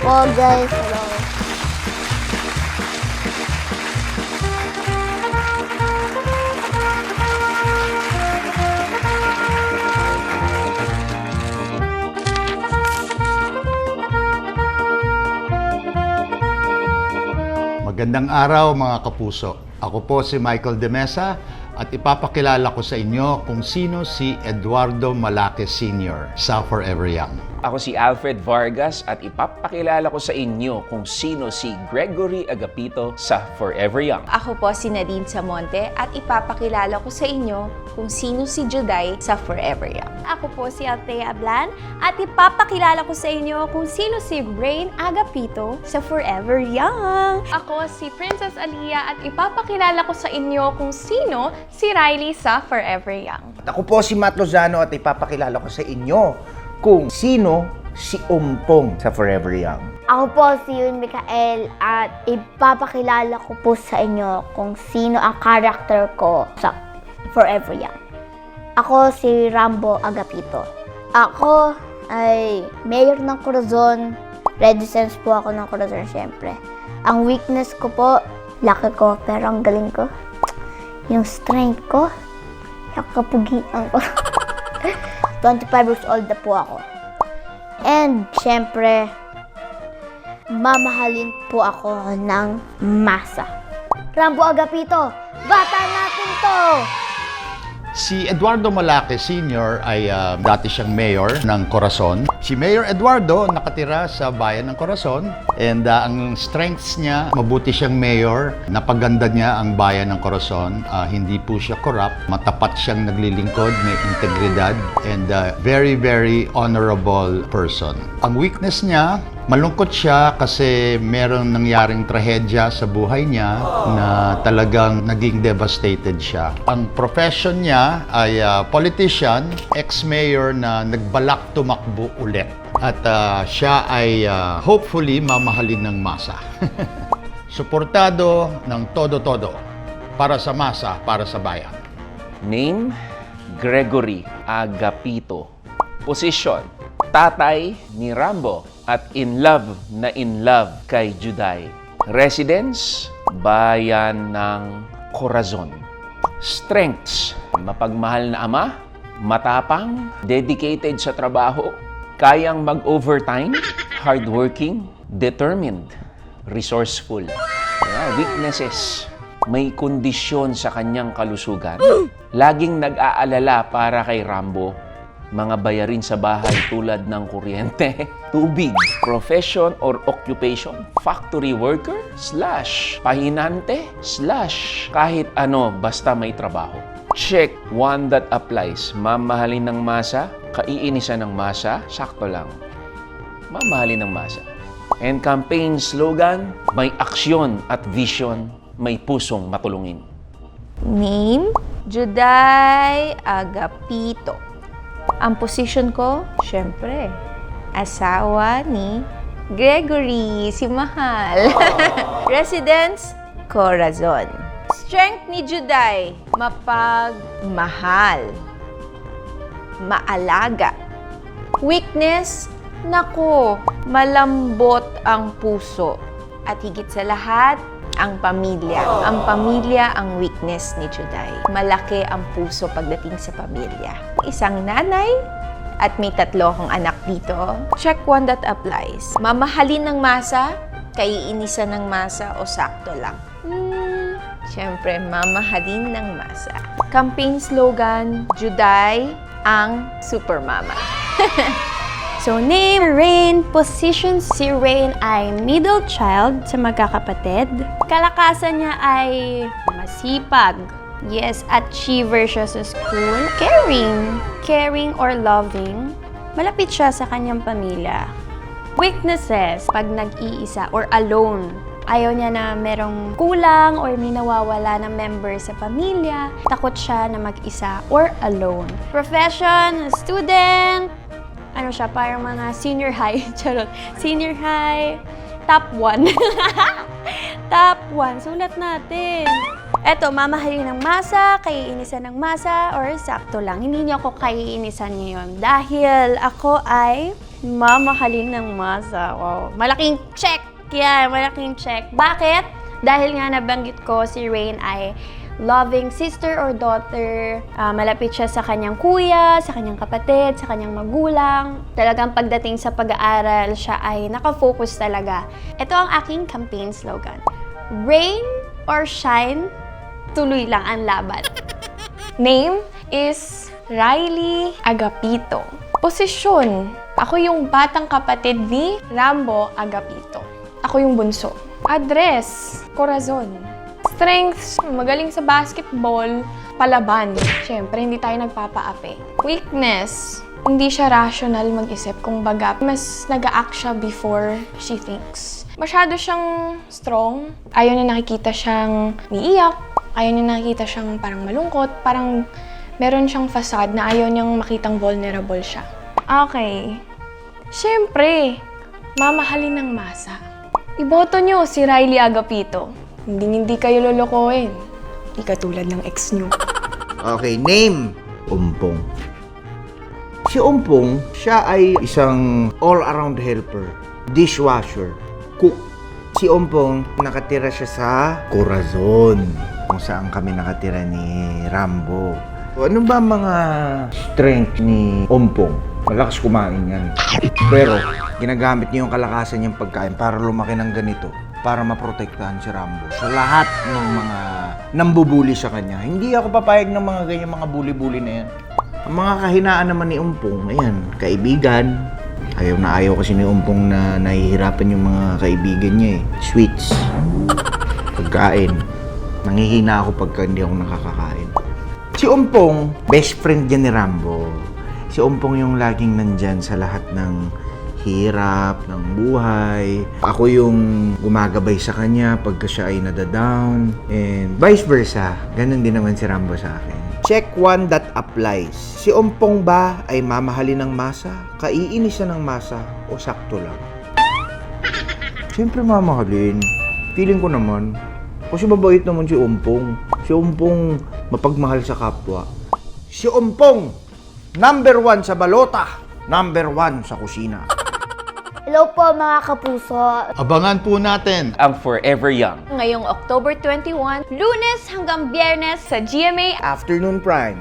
po guys. Hello. Magandang araw mga kapuso. Ako po si Michael De Mesa at ipapakilala ko sa inyo kung sino si Eduardo Malate Sr. sa Forever Young. Ako si Alfred Vargas at ipapakilala ko sa inyo kung sino si Gregory Agapito sa Forever Young. Ako po si Nadine Samonte at ipapakilala ko sa inyo kung sino si Juday sa Forever Young. Ako po si Althea Ablan at ipapakilala ko sa inyo kung sino si Rain Agapito sa Forever Young. Ako si Princess Aliyah at ipapakilala ko sa inyo kung sino si Riley sa Forever Young. Ako po si Matt Lozano at ipapakilala ko sa inyo kung sino si Umpong sa Forever Young. Ako po si Yun Mikael at ipapakilala ko po sa inyo kung sino ang karakter ko sa Forever Young. Ako si Rambo Agapito. Ako ay mayor ng Corazon. Residence po ako ng Corazon, syempre. Ang weakness ko po, laki ko, pero ang galing ko, yung strength ko, yung kapugian ko. 25 years old na po ako. And, syempre, mamahalin po ako ng masa. Rambo Agapito, bata natin to! Si Eduardo Malate Sr. ay dati siyang mayor ng Corazon. Si Mayor Eduardo nakatira sa bayan ng Corazon and ang strengths niya, mabuti siyang mayor, napaganda niya ang bayan ng Corazon. Hindi po siya corrupt, matapat siyang naglilingkod, may integridad and very honorable person. Ang weakness niya, malungkot siya kasi merong nangyaring trahedya sa buhay niya na talagang naging devastated siya. Ang profession niya ay politician, ex-mayor na nagbalak tumakbo ulit. At siya ay hopefully mamahalin ng masa. Suportado ng todo-todo para sa masa, para sa bayan. Name, Gregory Agapito. Position, tatay ni Rambo at in love kay Juday. Residence, bayan ng Corazon. Strengths, mapagmahal na ama, matapang, dedicated sa trabaho, kayang mag-overtime, hardworking, determined, resourceful. Weaknesses, may kondisyon sa kanyang kalusugan, laging nag-aalala para kay Rambo, mga bayarin sa bahay tulad ng kuryente, tubig, profession or occupation, factory worker, / pahinante, / kahit ano basta may trabaho. Check one that applies. Mamahalin ng masa, kaiinisan ng masa, sakto lang. Mamahalin ng masa. And campaign slogan, may aksyon at vision, may pusong matulungin. Name, Juday Agapito. Ang position ko, syempre, asawa ni Gregory, si Mahal. Residence, Corazon. Strength ni Juday, mapagmahal, maalaga. Weakness, naku, malambot ang puso. At higit sa lahat, ang pamilya. Ang pamilya ang weakness ni Juday. Malaki ang puso pagdating sa pamilya. Isang nanay at may 3 akong anak dito. Check one that applies. Mamahalin ng masa, kaiinisan ng masa o sakto lang. Siyempre, mamahalin ng masa. Campaign slogan, Juday ang supermama. So, name, Rain. Position, si Rain ay middle child sa magkakapatid. Kalakasan niya ay masipag. Yes, achiever siya sa school. Caring or loving. Malapit siya sa kanyang pamilya. Weaknesses, pag nag-iisa or alone. Ayaw niya na merong kulang or may nawawala na member sa pamilya. Takot siya na mag-isa or alone. Profession, student. Ano siya, parang mga senior high. Charot. Senior high. Top 1. Top 1. Sulat natin. Eto, mamahalin ng masa, kaiinisan ng masa, or sakto lang. Hindi niyo ako kaiinisan ngayon. Dahil ako ay Mamahalin ng masa. Wow. Malaking check! Yan, malaking check. Bakit? Dahil nga nabanggit ko si Rain ay loving sister or daughter. Malapit siya sa kanyang kuya, sa kanyang kapatid, sa kanyang magulang. Talagang pagdating sa pag-aaral, siya ay nakafocus talaga. Ito ang aking campaign slogan. Rain or shine, tuloy lang ang laban. Name is Riley Agapito. Posisyon, ako yung batang kapatid ni Rambo Agapito. Ako yung bunso. Address, Corazon. Strengths, magaling sa basketball, palaban. Siyempre, hindi tayo nagpapaapi. Weakness, hindi siya rational mag-isip. Kung baga, mas nag-a-act siya before she thinks. Masyado siyang strong. Ayaw niya nakikita siyang umiiyak. Ayaw niya nakikita siyang parang malungkot. Parang meron siyang facade na ayaw niyang makitang vulnerable siya. Okay. Siyempre, mamahalin ng masa. Iboto niyo si Riley Agapito. Hindi kayo lolokohin. Di katulad ng ex niyo. Okay, name. Umpong. Si Umpong, siya ay isang all-around helper, dishwasher, cook. Si Umpong, nakatira siya sa Corazon, kung saan kami nakatira ni Rambo. Ano ba mga strength ni Umpong? Malakas kumain yan. Pero, ginagamit niya yung kalakasan niyang pagkain para lumaki ng ganito, para maprotektahan si Rambo sa lahat ng mga nambubuli sa kanya. Hindi ako papayag ng mga ganyan mga bully-bully na yan. Ang mga kahinaan naman ni Umpong, ayan, kaibigan. Ayaw na ayaw kasi ni Umpong na nahihirapan yung mga kaibigan niya eh. Sweets. Pagkain. Nangihina ako pagka hindi ako nakakakain. Si Umpong, best friend niya ni Rambo. Si Umpong yung laging nandyan sa lahat ng hirap, ng buhay. Ako yung gumagabay sa kanya pagka siya ay nadadown. And vice versa. Ganon din naman si Rambo sa akin. Check one that applies. Si Umpong ba ay mamahalin ng masa? Kaiinis siya ng masa? O sakto lang? Siyempre mamahalin. Feeling ko naman. Kasi mabait naman si Umpong. Si Umpong mapagmahal sa kapwa. Si Umpong! Number 1 sa balota, number 1 sa kusina. Hello po mga kapuso. Abangan po natin Ang Forever Young. Ngayong October 21, Lunes hanggang Biyernes Sa GMA Afternoon Prime.